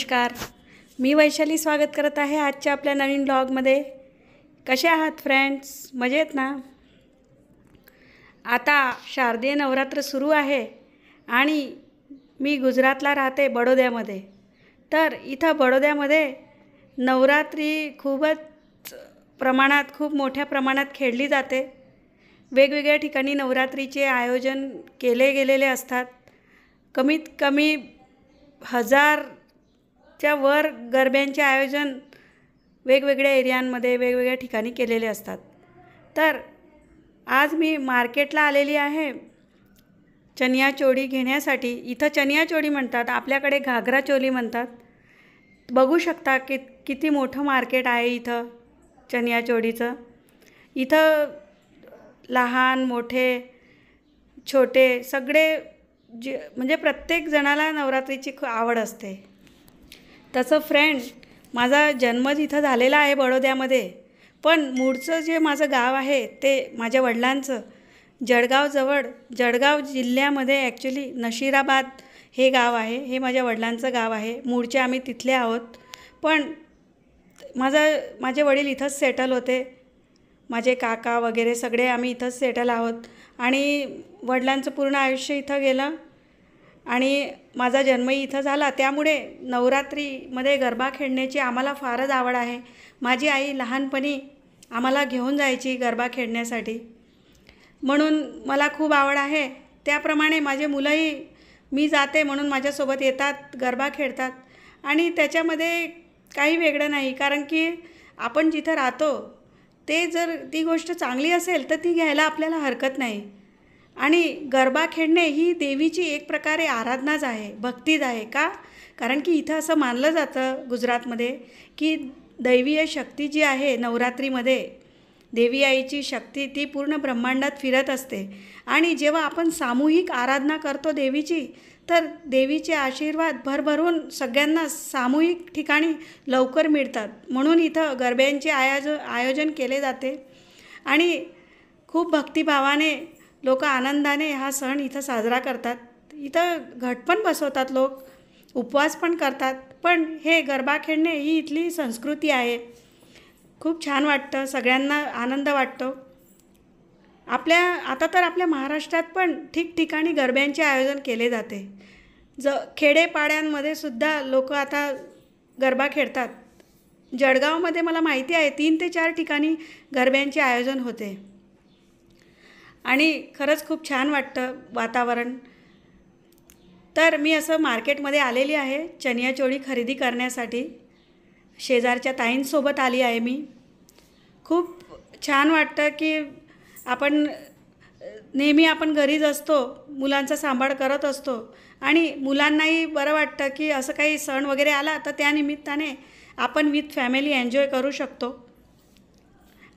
नमस्कार, मी वैशाली स्वागत करत आहे आजच्या आपल्या नवीन ब्लॉगमध्ये। कसे आहात फ्रेंड्स? मजेत ना? आता शारदीय नवरात्र सुरू आहे आणि मी गुजरातला राहते, बडोद्यामध्ये। तर इथं बडोद्यामध्ये नवरात्री खूप मोठ्या प्रमाणात खेळली जाते। वेगवेगळ्या ठिकाणी नवरात्रीचे आयोजन केले गेलेले असतात। कमीत कमी 1000च्या वर गरब्यांचे आयोजन वेगवेगळ्या एरियांमध्ये वेगवेगळ्या ठिकाणी केलेले असतात। तर आज मी मार्केटला आलेली आहे चनिया चोळी घेण्यासाठी। इथं चनिया चोळी म्हणतात, आपल्याकडे घागरा चोली म्हणतात। बघू शकता की किती मोठं मार्केट आहे इथं चनिया चोळीचं। इथं लहान मोठे छोटे सगळे म्हणजे प्रत्येक जणाला नवरात्रीची खूप आवड असते। तसं फ्रेंड, माझा जन्मच इथं झालेला आहे बडोद्यामध्ये, पण मूळचं जे माझं गाव आहे ते माझ्या वडिलांचं जळगाव जिल्ह्यामध्ये ॲक्च्युली नशिराबाद हे गाव आहे। हे माझ्या वडिलांचं गाव आहे। मूळचे आम्ही तिथले आहोत, पण माझे वडील इथंच सेटल होते। माझे काका वगैरे सगळे आम्ही इथंच सेटल आहोत आणि वडिलांचं पूर्ण आयुष्य इथं गेलं आणि माझा जन्मही इथं झाला। त्यामुळे नवरात्रीमध्ये गरबा खेळण्याची आम्हाला फारच आवड आहे। माझी आई लहानपणी आम्हाला घेऊन जायची गरबा खेळण्यासाठी, म्हणून मला खूप आवड आहे। त्याप्रमाणे माझे मुलंही मी जाते म्हणून माझ्यासोबत येतात, गरबा खेळतात आणि त्याच्यामध्ये काही वेगळं नाही, कारण की आपण जिथं राहतो ते जर ती गोष्ट चांगली असेल तर ती घ्यायला आपल्याला हरकत नाही। आणि गरबा खेळणे ही देवीची एक प्रकारे आराधनाच आहे, भक्तीच आहे। का? कारण की इथं असं मानलं जातं गुजरातमध्ये की दैवीय शक्ती जी आहे नवरात्रीमध्ये, देवी आईची शक्ती ती पूर्ण ब्रह्मांडात फिरत असते आणि जेव्हा आपण सामूहिक आराधना करतो देवीची, तर देवीचे आशीर्वाद भरभरून सगळ्यांना सामूहिक ठिकाणी लवकर मिळतात। म्हणून इथं गरब्यांचे आयोजन केले जाते आणि खूप भक्तिभावाने लोक आनंदाने हा सण इथं साजरा करतात। इथं घट पण बसवतात, लोक उपवास पण करतात, पण हे गरबा खेळणे ही इथली संस्कृती आहे। खूप छान वाटतं, सगळ्यांना आनंद वाटतो। आता तर आपल्या महाराष्ट्रात पण ठिकठिकाणी गरब्यांचे आयोजन केले जाते। खेडेपाड्यांमध्ये सुद्धा लोक आता गरबा खेळतात। जळगावमध्ये मला माहिती आहे 3 ते 4 ठिकाणी गरब्यांचे आयोजन होते आणि खरंच खूप छान वाटतं वातावरण। तर मी असं मार्केटमध्ये आलेली आहे चनिया चोळी खरेदी करण्यासाठी। शेजारच्या ताईंसोबत आली आहे मी। खूप छान वाटतं की नेहमी आपण घरीच असतो, मुलांचा सांभाळ करत असतो आणि मुलांनाही बरं वाटतं की असं काही सण वगैरे आला तर त्या निमित्ताने आपण विथ फॅमिली एन्जॉय करू शकतो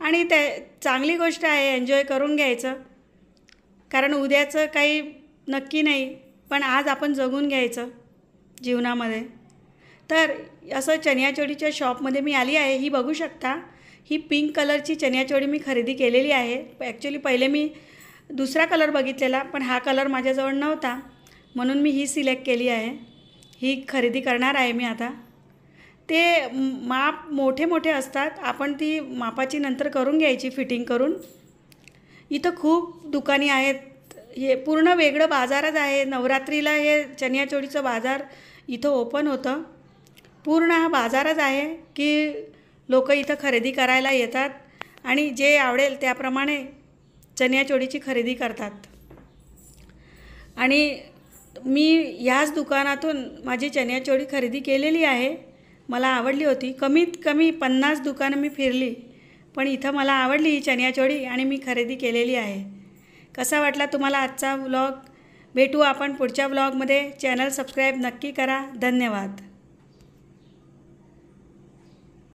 आणि ते चांगली गोष्ट आहे, एन्जॉय करून घ्यायचं। कारण उद्याचं काही नक्की नाही, पण आज आपण जगून घ्यायचं जीवनामध्ये। तर असं चनिया चोळीच्या शॉपमध्ये मी आली आहे। ही बघू शकता, ही पिंक कलरची चनिया चोळी मी खरेदी केलेली आहे। ॲक्च्युली पहिले मी दुसरा कलर बघितलेला, पण हा कलर माझ्याजवळ नव्हता म्हणून मी ही सिलेक्ट केली आहे। ही खरेदी करणार आहे मी आता। ते माप मोठे असतात, आपण ती मापाची नंतर करून घ्यायची फिटिंग करून। इथं खूप दुकाने आहेत, हे पूर्ण वेगळं बाजारच आहे। नवरात्रीला हे चनिया चोळीचं बाजार इथं ओपन होतं। पूर्ण हा बाजारच आहे की लोक इथं खरेदी करायला येतात आणि जे आवडेल त्याप्रमाणे चनिया चोळीची खरेदी करतात आणि मी ह्याच दुकानातून माझी चनिया चोळी खरेदी केलेली आहे। मला आवडली होती। कमीत कमी 50 दुकानं मी फिरली, पण इथं मला आवडली ही चनिया चोळी आणि मी खरेदी केलेली आहे। कसा वाटला तुम्हाला आजचा व्लॉग? भेटू आपण पुढच्या व्लॉगमध्ये। चॅनल सबस्क्राईब नक्की करा। धन्यवाद।